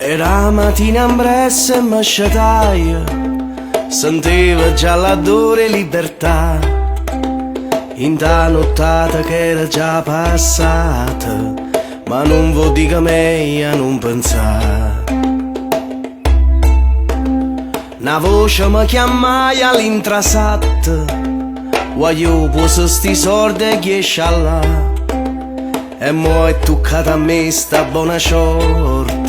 Era mattina impressa e masciataia, sentiva già l'odore libertà, in ta nottata che era già passata, ma non vo dica meglio non pensare. Una voce mi chiamai all'intrasat, voglio posso sti sordi che scialla, e mo è toccata a me sta buona sorte,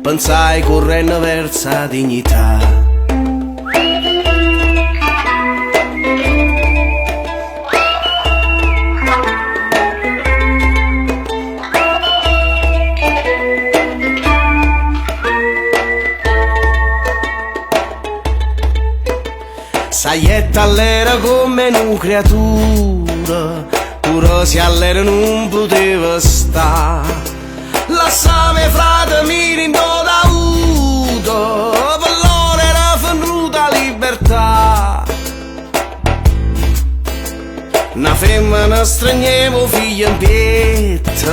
pensai correndo verso la dignità. Saietta all'era come una creatura, pure se all'era non poteva sta. Lassame frate mi rindo da uto, per loro era venuta libertà. Una femmina stringevo figlia in pietta,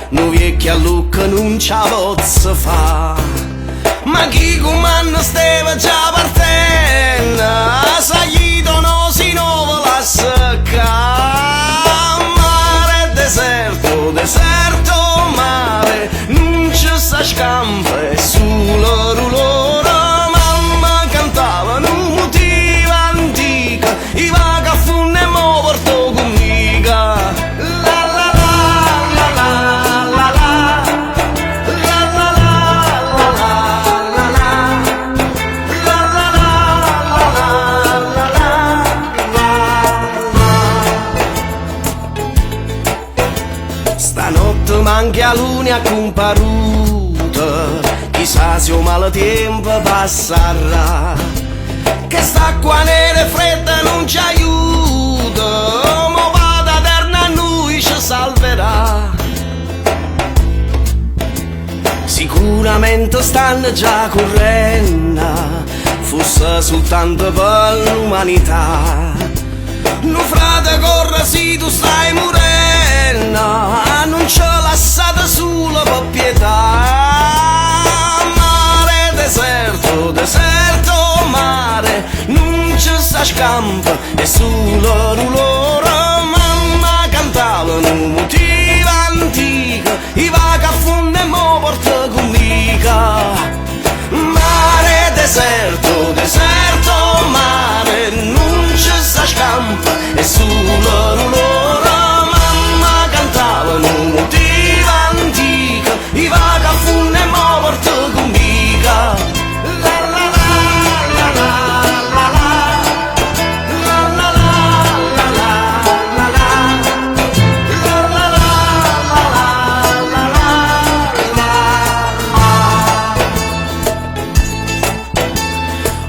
nu vecchia lucca non ce la pozza fa. Ma chi comanda stava già partendo, saglito no si non vola secca. Mare deserto, deserto mare, non c'è sta scampa e sulla rulora. Mamma cantava un motivo antico, i vaga a funne e mo porto con mica. La la la la la la la. Stanotte manca luna comparuta, chissà se o maltempo passerà, che sta qua nera e fredda non ci aiuta, mo vada terna a noi ci salverà. Sicuramente stanno già correndo, fosse soltanto per l'umanità. No frate corre se tu stai morendo, non ci lasciate solo per pietà. Mare deserto, deserto mare, non ci sta scampa e solo rulora. Mamma cantava un motivo antico, i vaga a fondo e mo porta con mica. Mare deserto, deserto mare, non ci sta scampa e solo rulora. Mamma cantava un motivo antico, i vaga a fondo e mo porta con mica. La la la la la la la la la la.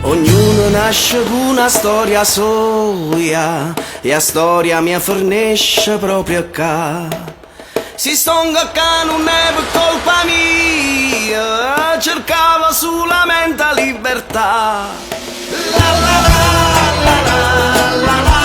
Ognuno nasce con una storia sua, e la storia mia fornisce proprio qua. Si stonga che non è per colpa mia, cercava solamente libertà. La la la la la la la.